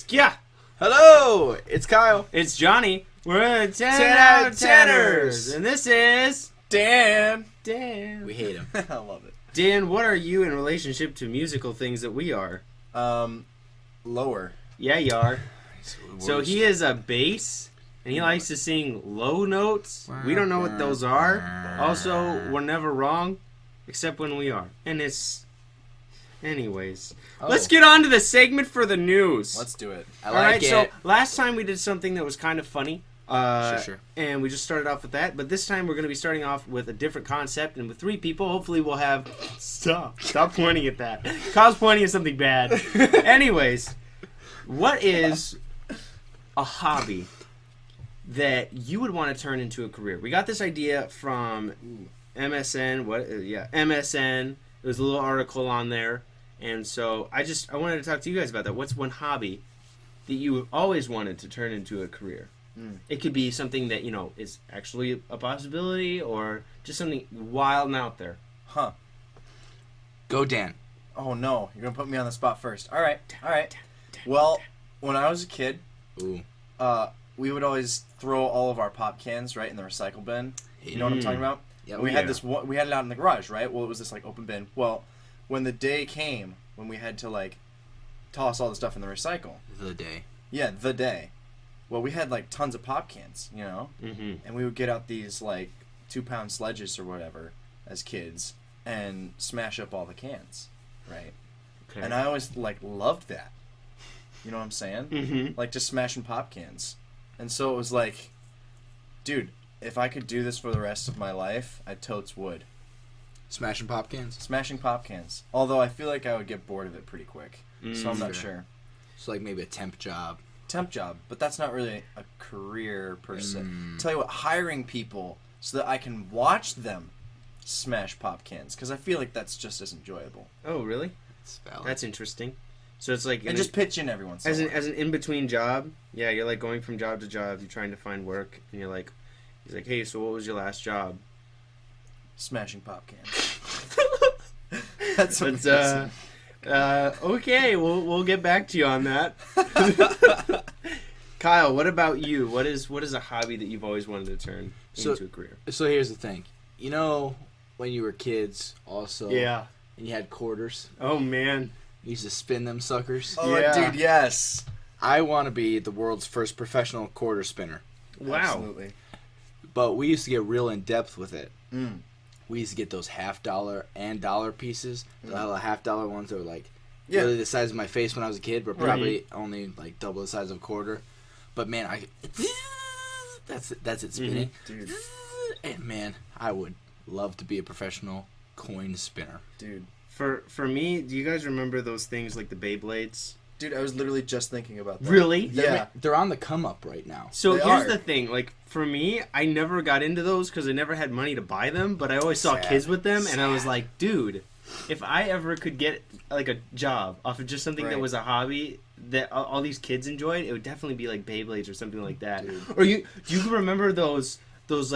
Yeah. Hello, it's Kyle. It's Johnny. We're at TenOutOfTenors. And this is Dan. Dan. We hate him. I love it. Dan, what are you in relationship to musical things that we are? Lower. Yeah, you are. So he is a bass, and he likes to sing low notes. We don't know what those are. Also, we're never wrong, except when we are. And it's... Anyways. Let's get on to the segment for the news. Let's do it. I like it. So last time we did something that was kind of funny. Sure. And we just started off with that. But this time we're going to be starting off with a different concept. And with 3 people, hopefully we'll have... Stop pointing at that. Kyle's pointing at something bad. Anyways, what is a hobby that you would want to turn into a career? We got this idea from MSN. MSN. There was a little article on there. And so I wanted to talk to you guys about that. What's one hobby that you have always wanted to turn into a career? It could be something that, is actually a possibility or just something wild and out there. Huh. Go, Dan. Oh, no. You're going to put me on the spot first. All right. Well, when I was a kid, we would always throw all of our pop cans right in the recycle bin. You know what I'm talking about? Yeah, we had it out in the garage, right? Well, it was this open bin. Well, when the day came when we had to toss all the stuff in the recycle. The day. Yeah, the day. Well, we had tons of pop cans, and we would get out these 2-pound sledges or whatever as kids and smash up all the cans, right? Okay. And I always loved that. You know what I'm saying? Just smashing pop cans. And so it was dude, if I could do this for the rest of my life, I totes would. Smashing pop cans? Smashing pop cans. Although I feel like I would get bored of it pretty quick. So I'm not sure. So maybe a temp job. Temp job, but that's not really a career per se. Tell you what, hiring people so that I can watch them smash pop cans, because I feel like that's just as enjoyable. Oh, really? That's valid. That's interesting. So it's and just pitch in every once in a while. As an in-between job, yeah, you're going from job to job, you're trying to find work, and he's like, hey, so what was your last job? Smashing pop cans. That's amazing. Okay, we'll get back to you on that. Kyle, what about you? What is a hobby that you've always wanted to turn into a career? So here's the thing. When you were kids also, yeah, and you had quarters. Oh man, you used to spin them suckers. Oh yeah. Dude, yes. I want to be the world's first professional quarter spinner. Wow. Absolutely. But we used to get real in depth with it. We used to get those $50 and dollar pieces. The $50 ones that were really the size of my face when I was a kid, but probably only double the size of a quarter. But man, that's it spinning. Dude. And man, I would love to be a professional coin spinner. Dude. For me, do you guys remember those things like the Beyblades? Dude, I was literally just thinking about that. Really? Yeah. They're on the come up right now. So here's the thing, for me, I never got into those because I never had money to buy them, but I always saw kids with them, and I was like, dude, if I ever could get a job off of just something that was a hobby that all these kids enjoyed, it would definitely be Beyblades or something like that. Dude. Or do you remember those what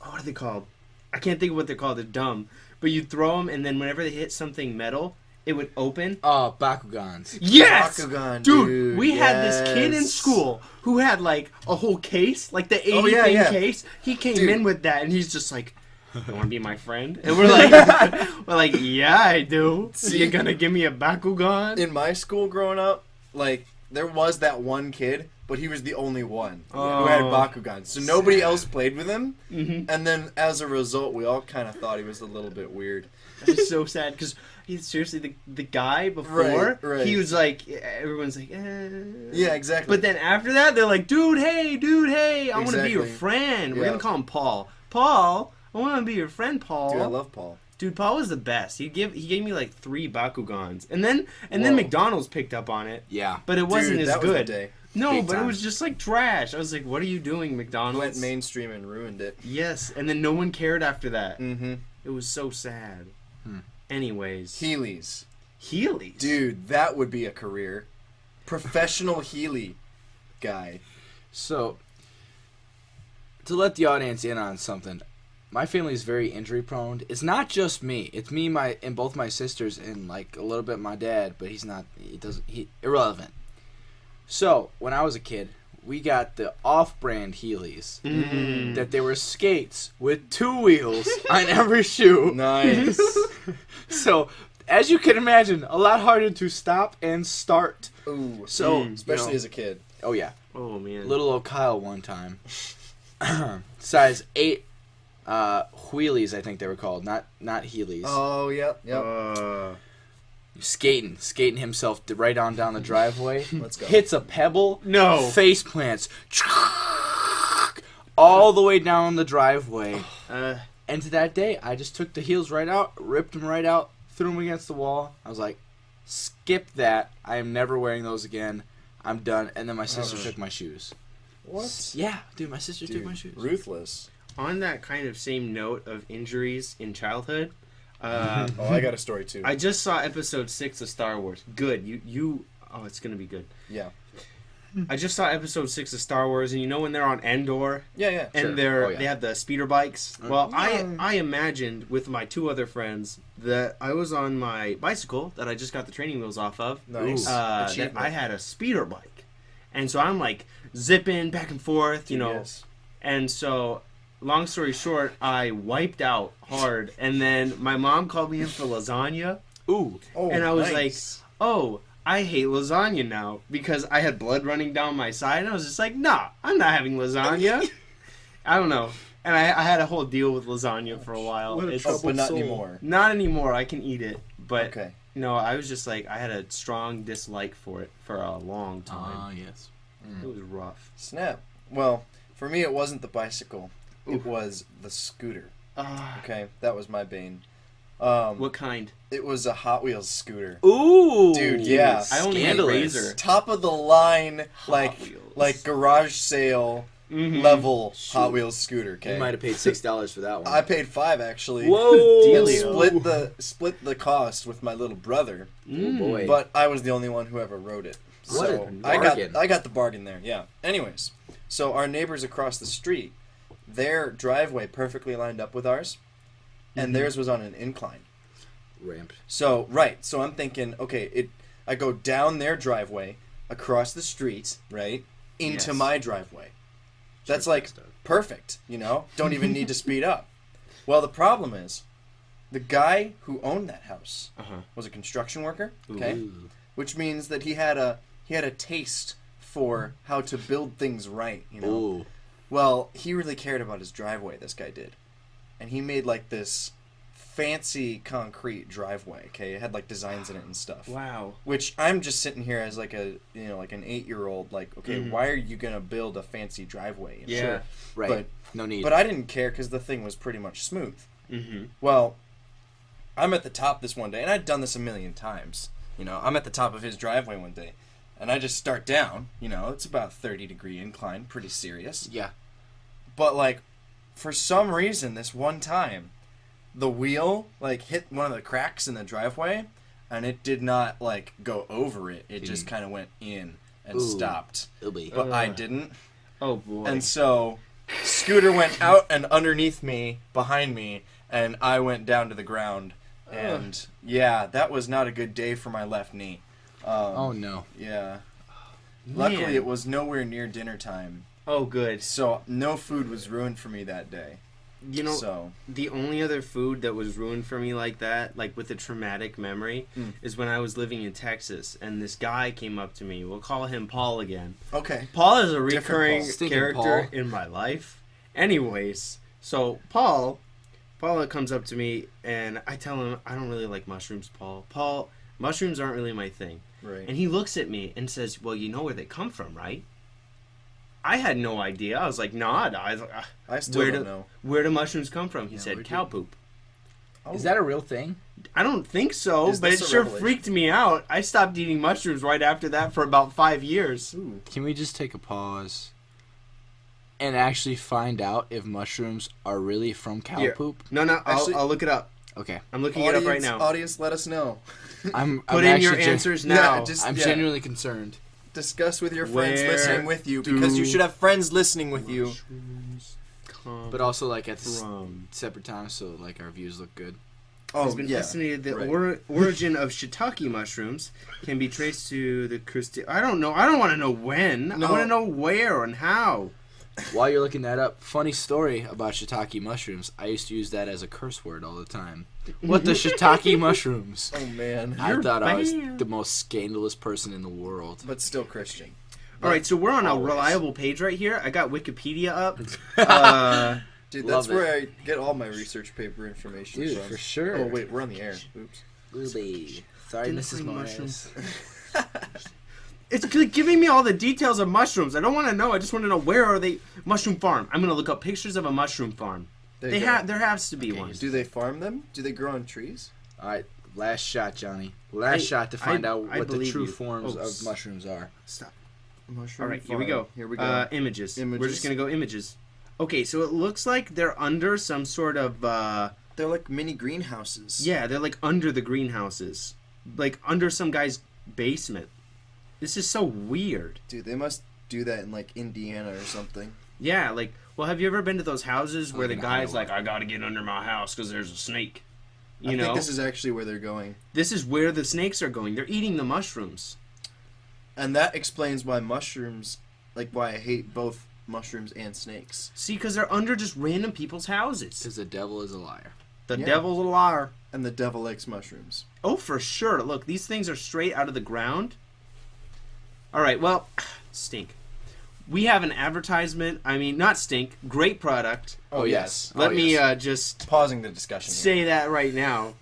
are they called? I can't think of what they're called. They're dumb. But you'd throw them, and then whenever they hit something metal, it would open. Oh, Bakugans. Yes! Bakugan, dude, we had this kid in school who had a whole case, the 80 case. He came in with that, and he's just like, you want to be my friend? And we're like, yeah, I do. So you're going to give me a Bakugan? In my school growing up, there was that one kid, but he was the only one who had Bakugan. So nobody else played with him. And then as a result, we all kind of thought he was a little bit weird. That's so sad, because he's seriously the guy before, right. He was everyone's like, eh. Yeah, exactly. But then after that, they're like, dude, hey, I want to be your friend. We're going to call him Paul. Paul, I want to be your friend, Paul. Dude, I love Paul. Dude, Paul was the best. He gave me 3 Bakugans. And then McDonald's picked up on it. Yeah. But it wasn't as that good. Was the day. No, Big but time. it was just trash. I was like, what are you doing, McDonald's? Went mainstream and ruined it. Yes, and then no one cared after that. Mm-hmm. It was so sad. Anyways. Heelys. Heelys? Dude, that would be a career. Professional Heely guy. So, to let the audience in on something, my family is very injury prone. It's not just me. It's me, and both my sisters, and a little bit my dad, but he's not. Irrelevant. So, when I was a kid, we got the off-brand Heelys. That they were skates with 2 wheels on every shoe. Nice. So, as you can imagine, a lot harder to stop and start. Ooh. So, Especially as a kid. Oh, yeah. Oh, man. Little old Kyle one time. Size 8 wheelies, I think they were called. Not Heelys. Oh, yep. Skating himself right on down the driveway. Let's go. Hits a pebble. No. Face plants. All the way down the driveway. And to that day, I just took the heels right out, ripped them right out, threw them against the wall. I was like, skip that. I am never wearing those again. I'm done. And then my sister took my shoes. What? Yeah, dude, my sister took my shoes. Ruthless. On that kind of same note of injuries in childhood, I got a story too. I just saw episode 6 of Star Wars. Good. You. Oh, it's gonna be good. Yeah. I just saw episode 6 of Star Wars, and you know when they're on Endor, Yeah. and Sure. they have the speeder bikes. Well, I imagined with my 2 other friends that I was on my bicycle that I just got the training wheels off of. Nice. That Achievement. I had a speeder bike, and so I'm like zipping back and forth, you know, Yes. and so. Long story short, I wiped out hard, and then my mom called me in for lasagna, Ooh. Oh, and I was nice. like, "Oh, I hate lasagna now," because I had blood running down my side, and I was just like, "Nah, I'm not having lasagna." I don't know, and I had a whole deal with lasagna for a while. What a It's troubled but not soul. anymore. not anymore. I can eat it, but Okay. no, I was just like, I had a strong dislike for it for a long time. Yes. It was rough. Snap. Well, for me, it wasn't the bicycle. It was the scooter. Okay, that was my bane. What kind? It was a Hot Wheels scooter. Ooh. Dude, yeah. I only hate Scandalous. Razor. Top of the line, like Wheels. garage sale Mhm. level Hot Wheels scooter. Okay. You might have paid $6 for that one. I paid $5 actually. Whoa. And Dealio. split the cost with my little brother. Oh boy. But I was the only one who ever rode it. What So a I bargain. got the bargain there, yeah. Anyways, so our neighbors across the street, their driveway perfectly lined up with ours, and theirs was on an incline. Ramp. So I'm thinking, okay, I go down their driveway, across the street, right, into Yes. my driveway. That's Sure, like fixed up. perfect, you know? Don't even need to speed up. Well, the problem is, the guy who owned that house was a construction worker, okay? Ooh. Which means that he had a taste for how to build things right, you know? Ooh. Well, he really cared about his driveway, this guy did. And he made like this fancy concrete driveway, okay? It had like designs in it and stuff. Wow. Which I'm just sitting here as like an 8-year-old, like, okay, why are you gonna build a fancy driveway? You know? Yeah. Right. But- no need. But I didn't care because the thing was pretty much smooth. Mm-hmm. Well, I'm at the top this one day, and I'd done this a million times. You know, I'm at the top of his driveway one day, and I just start down. You know, it's about 30-degree incline, pretty serious. Yeah. But like, for some reason, this one time, the wheel like hit one of the cracks in the driveway, and it did not like go over it. It just kind of went in and Ooh. stopped. It'll be. But I didn't, Oh boy. and so scooter went out and underneath me, behind me, and I went down to the ground. And yeah, that was not a good day for my left knee. Oh no. Yeah. Man. Luckily, it was nowhere near dinner time, Oh, good. so no food was ruined for me that day. You know, So the only other food that was ruined for me like that, like with a traumatic memory, is when I was living in Texas, and this guy came up to me. We'll call him Paul again. okay. Paul is a Different recurring Paul. Stinking character Paul. in my life. Anyways, so Paul comes up to me, and I tell him, I don't really like mushrooms, Paul, mushrooms aren't really my thing. Right. And he looks at me and says, well, you know where they come from, right? I had no idea. I was like, nah, I still don't know. where do mushrooms come from? He Yeah, said, where cow do- poop. Oh. Is that a real thing? I don't think so, Is but it this a sure revelation? freaked me out. I stopped eating mushrooms right after that for about 5 years. Ooh. Can we just take a pause and actually find out if mushrooms are really from cow Here. poop? No, Actually- I'll look it up. Okay. I'm looking it up right now. Audience, let us know. I'm Put in your actually answers Yeah, now. just- I'm yeah. genuinely concerned. Discuss with your friends Where listening with you, because you do should have friends listening with you. Mushrooms come But also like at from. separate times so like our views look good. has been estimated the origin of shiitake mushrooms can be traced to the I don't know. I don't want to know when. No. I want to know where and how. While you're looking that up, funny story about shiitake mushrooms. I used to use that as a curse word all the time. What the shiitake mushrooms? Oh, man. I thought I was the most scandalous person in the world. But still Christian. All right, so we're on a reliable page right here. I got Wikipedia up. Dude, that's where I get all my research paper information from. For sure. Oh, wait, we're on the air. Oops. Ruby. Sorry, Mrs. Morris. It's giving me all the details of mushrooms. I don't want to know. I just want to know where are they. Mushroom farm. I'm going to look up pictures of a mushroom farm. There has to be one. Do they farm them? Do they grow on trees? All right, last shot, Johnny. Last shot to find out what the true forms of mushrooms are. Stop. Mushroom all right, farm. Here we go. Images. We're just going to go images. Okay, so it looks like they're under some sort of... they're like mini greenhouses. Yeah, they're like under the greenhouses. Like under some guy's basement. This is so weird. Dude, they must do that in like Indiana or something. Yeah, like, well, have you ever been to those houses where the guy's like, I gotta get under my house because there's a snake? I think this is actually where they're going. This is where the snakes are going. They're eating the mushrooms. And that explains why mushrooms, like why I hate both mushrooms and snakes. See, because they're under just random people's houses. Because the devil is a liar. The devil's a liar. And the devil likes mushrooms. Oh, for sure. Look, these things are straight out of the ground. All right, well, stink. We have an advertisement. I mean, not stink. Great product. Oh, yes. Let me just... Pausing the discussion say here. That right now.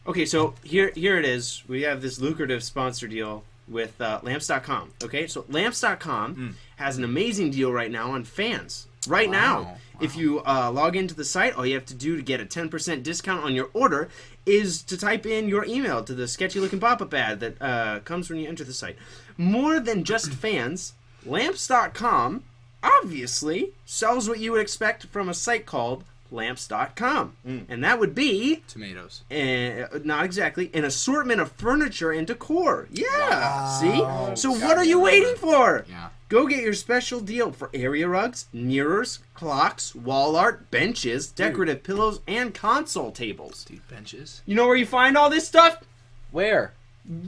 Okay, so here it is. We have this lucrative sponsor deal with Lamps.com. Okay, so Lamps.com has an amazing deal right now on fans. Right now. If you log into the site, all you have to do to get a 10% discount on your order is to type in your email to the sketchy-looking pop-up ad that comes when you enter the site. More than just fans, Lamps.com obviously sells what you would expect from a site called Lamps.com. And that would be... tomatoes. Not exactly. An assortment of furniture and decor. Yeah. Wow. See? So what are you waiting for? Yeah. Go get your special deal for area rugs, mirrors, clocks, wall art, benches, decorative pillows, and console tables. Dude, benches? You know where you find all this stuff? Where?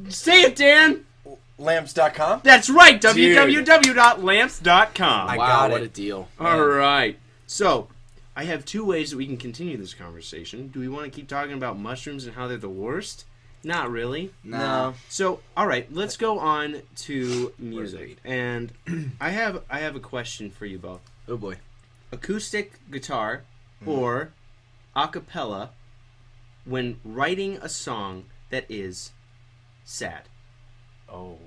Say it, Dan! Lamps.com? That's right, www.lamps.com. Wow, what a deal. All right. So, I have two ways that we can continue this conversation. Do we want to keep talking about mushrooms and how they're the worst? Not really. No. So, all right, let's go on to music. And I have a question for you both. Oh boy. Acoustic guitar or a cappella when writing a song that is sad? Oh.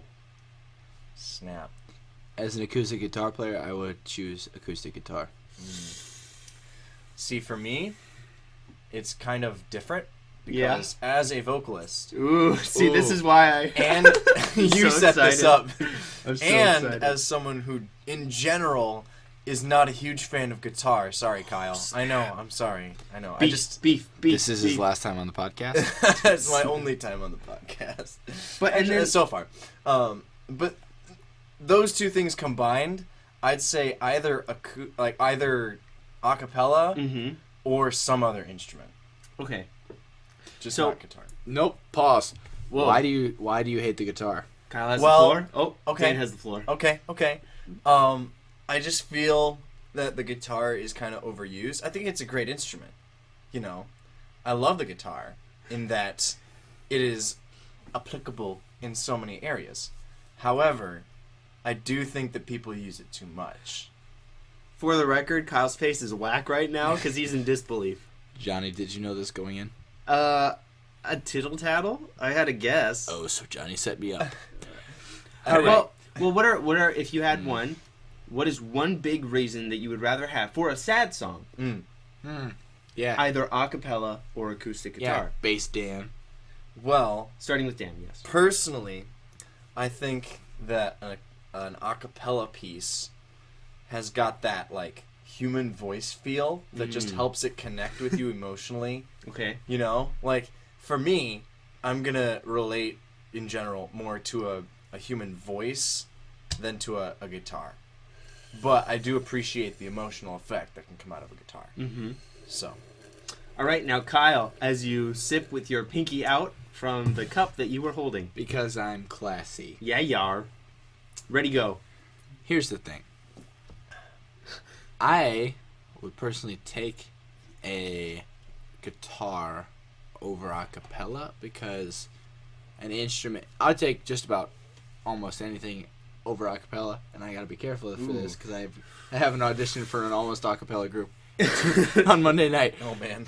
Snap. As an acoustic guitar player, I would choose acoustic guitar. See, for me, it's kind of different. Because as a vocalist... Ooh, see, this is why I... And you set this up. I'm so and excited. as someone who, in general, is not a huge fan of guitar. Sorry, Kyle. I know. I'm sorry. I know. Beef. This is his last time on the podcast. It's my only time on the podcast. But actually, and then, so far. But those two things combined, I'd say either a cappella or some other instrument. Okay. Just not guitar. Nope. Pause. Whoa. Why do you hate the guitar? Kyle has the floor. Oh, okay. Dan has the floor. Okay. I just feel that the guitar is kind of overused. I think it's a great instrument. You know, I love the guitar in that it is applicable in so many areas. However, I do think that people use it too much. For the record, Kyle's face is whack right now because he's in disbelief. Johnny, did you know this going in? A tittle tattle? I had a guess. Oh, so Johnny set me up. All right. Well, what are if you had one? What is one big reason that you would rather have for a sad song? Yeah. Either a cappella or acoustic guitar. Bass Dan. Well, starting with Dan, yes. Personally, I think that an a cappella piece has got that like human voice feel that just helps it connect with you emotionally. Okay. You know, like for me, I'm gonna relate in general more to a human voice than to a guitar. But I do appreciate the emotional effect that can come out of a guitar. So. All right, now Kyle, as you sip with your pinky out from the cup that you were holding. Because I'm classy. Yeah, you are. Ready, go. Here's the thing. I would personally take a guitar over a cappella because an instrument... I'd take just about almost anything over a cappella, and I gotta be careful for this because I have an audition for an almost a cappella group on Monday night. Oh, man.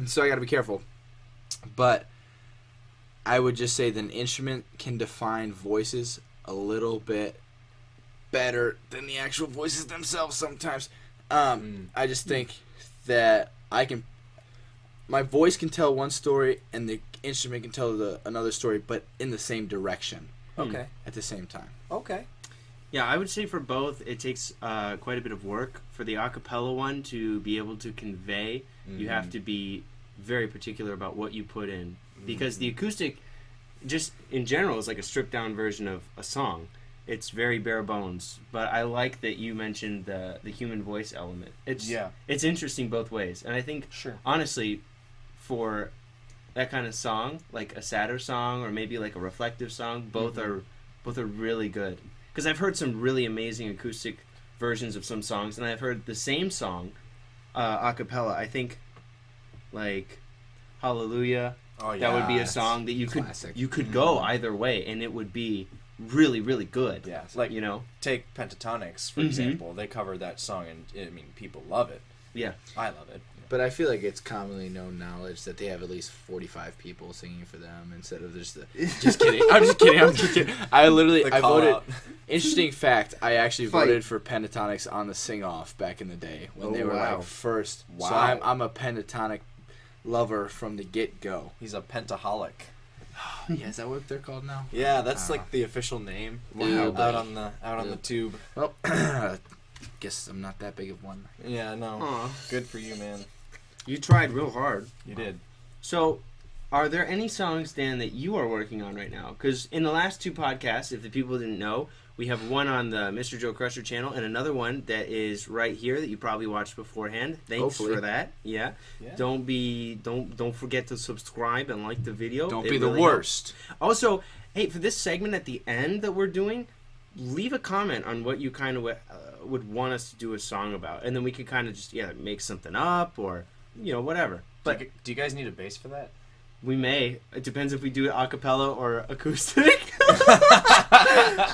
So I gotta be careful. But I would just say that an instrument can define voices a little bit better than the actual voices themselves sometimes. I just think that my voice can tell one story and the instrument can tell another story, but in the same direction. Okay. At the same time. Okay. Yeah, I would say for both, it takes quite a bit of work. For the a cappella one to be able to convey, you have to be very particular about what you put in. Because the acoustic, just in general, is like a stripped-down version of a song. It's very bare bones. But I like that you mentioned the human voice element. It's interesting both ways. And I think, honestly, for that kind of song, like a sadder song or maybe like a reflective song, both are really good. Because I've heard some really amazing acoustic versions of some songs, and I've heard the same song a cappella. I think, like, Hallelujah. Oh, yeah. That would be a song that you could go either way, and it would be really, really good. Yeah, like, you know, take Pentatonics for example. They covered that song, and I mean, people love it. Yeah, I love it. But I feel like it's commonly known knowledge that they have at least 45 people singing for them instead of just the... Just kidding. I'm just kidding. I voted... Interesting fact, I actually voted for Pentatonics on the sing-off back in the day when they were like first. Wow. So I'm a pentatonic lover from the get-go. He's a pentaholic. Yeah, is that what they're called now? Yeah, that's like the official name. Wow. Out on the tube. Well, guess I'm not that big of one. Yeah, no. Aww. Good for you, man. You tried real hard. You did. So, are there any songs, Dan, that you are working on right now? Because in the last two podcasts, if the people didn't know, we have one on the Mr. Joe Crusher channel and another one that is right here that you probably watched beforehand. Thanks for that. Yeah. Don't forget to subscribe and like the video. Don't be the worst. Helps. Also, hey, for this segment at the end that we're doing, leave a comment on what you kind of would want us to do a song about, and then we can kind of just make something up or whatever. But do you guys need a bass for that? We may. It depends if we do it a cappella or acoustic.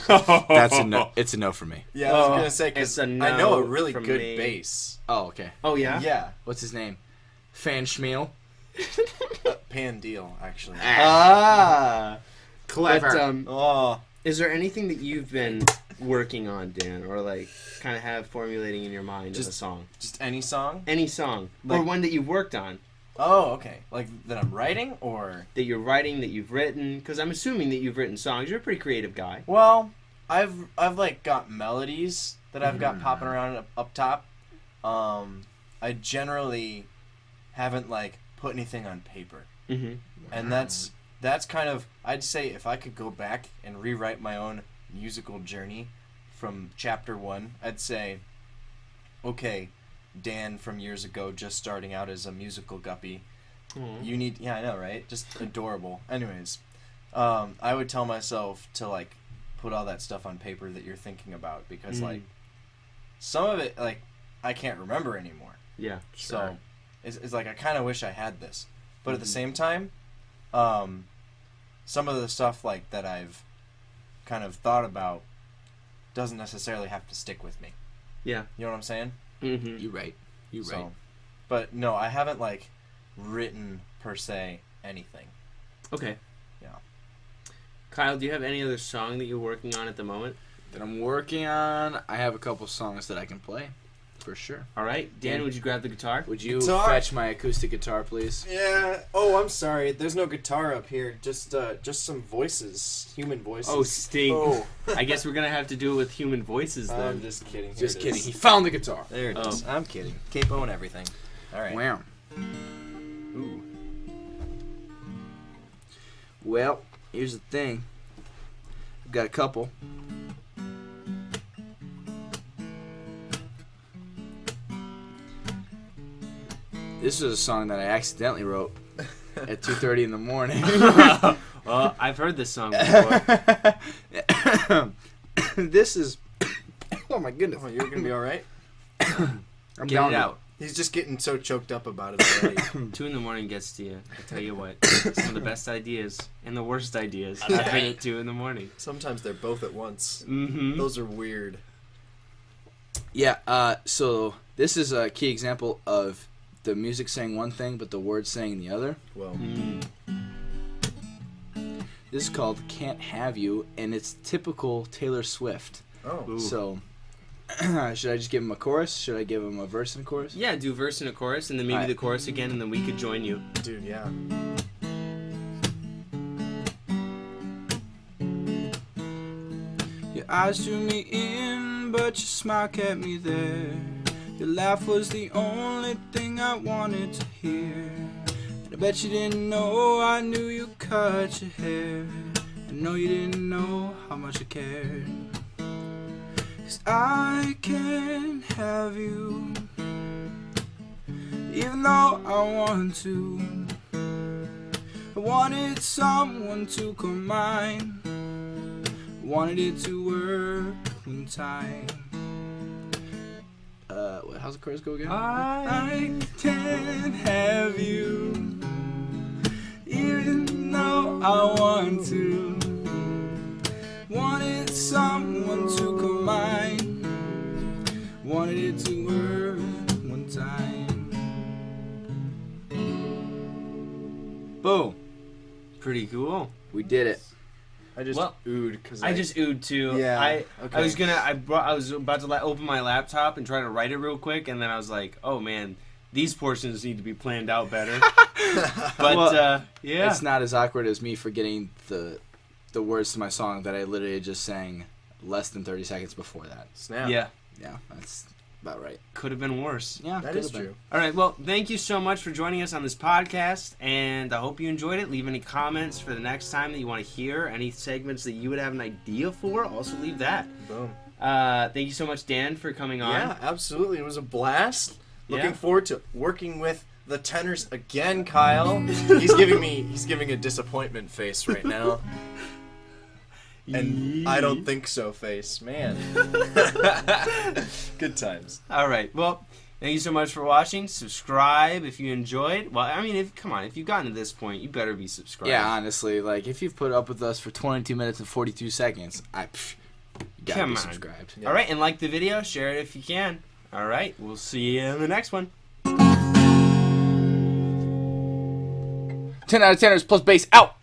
That's a no. It's a no for me. Yeah, I was gonna say because I know a really good bass. Oh, okay. Oh yeah. Yeah. What's his name? Fan Schmiel. Pan Deal, actually. Clever. But, is there anything that you've been working on, Dan, or like kind of have formulating in your mind as a song? Just any song? Any song, or one that you've worked on. Oh, okay. Like that I'm writing, or that you're writing, that you've written. Because I'm assuming that you've written songs. You're a pretty creative guy. Well, I've like got melodies that I've got popping around up top. I generally haven't like put anything on paper, and that's kind of, I'd say if I could go back and rewrite my own musical journey from chapter 1, I'd say, okay, Dan from years ago, just starting out as a musical guppy. You need, I know, right? Just adorable. Anyways, I would tell myself to like put all that stuff on paper that you're thinking about, because like some of it, like I can't remember anymore. Yeah. So it's like I kind of wish I had this, but at the same time, some of the stuff like that I've kind of thought about doesn't necessarily have to stick with me. Yeah. You know what I'm saying? Mm-hmm. You're right. But no, I haven't like written per se anything. Okay. Yeah. Kyle, do you have any other song that you're working on at the moment? That I'm working on? I have a couple songs that I can play, for sure. All right, Dan, would you grab the guitar? Would you fetch my acoustic guitar, please? Yeah. Oh, I'm sorry. There's no guitar up here. Just some voices, human voices. Oh, stink. Oh. I guess we're gonna have to do it with human voices then. I'm just kidding. Just kidding. He found the guitar. There it is. I'm kidding. Capo and everything. All right. Wow. Ooh. Well, here's the thing. I've got a couple. This is a song that I accidentally wrote at 2:30 in the morning. Well, I've heard this song before. This is. Oh my goodness! Oh, you're gonna be all right. I'm Get down it to out. He's just getting so choked up about it already. 2 in the morning gets to you. I tell you what, some of the best ideas and the worst ideas happen at 2 in the morning. Sometimes they're both at once. Mm-hmm. Those are weird. Yeah. So this is a key example of the music saying one thing, but the words saying the other. Well, This is called "Can't Have You," and it's typical Taylor Swift. oh, Ooh. So, should I just give him a chorus? Should I give him a verse and a chorus? Yeah, do a verse and a chorus, and then maybe Alright. the chorus again, and then we could join you. dude, yeah. Your eyes drew me in, but your smile kept me there. Your laugh was the only thing I wanted to hear. And I bet you didn't know I knew you cut your hair. I know you didn't know how much I cared. 'Cause I can't have you, even though I want to. I wanted someone to come mine. Wanted it to work in time. How's the chorus go again? I can't have you, even though I want to. Wanted someone to come mine. Wanted it to work one time. Boom. Pretty cool. We did it. I just Well, oohed because I just oohed too. Yeah, I okay. was about to open my laptop and try to write it real quick, and then I was like, oh man, these portions need to be planned out better. But Well, yeah, It's not as awkward as me forgetting the words to my song that I literally just sang less than 30 seconds before that. snap. yeah, Yeah, that's about right. could have been worse. Yeah, That could is have been. true. All right, well, thank you so much for joining us on this podcast, and I hope you enjoyed it. Leave any comments for the next time that you want to hear, any segments that you would have an idea for, also leave that. Boom. Thank you so much, Dan, for coming on. Yeah, absolutely. It was a blast. Looking Yeah. forward to working with the tenors again, Kyle. He's giving a disappointment face right now. And I don't think so face, man. Good times. All right, well, thank you so much for watching. Subscribe if you enjoyed. Well, I mean, if you've gotten to this point, you better be subscribed. Yeah, honestly, like if you've put up with us for 22 minutes and 42 seconds, you gotta Come be on. subscribed. Yeah. All right, and like the video, share it if you can. All right, we'll see you in the next one. 10 out of 10ers plus bass out.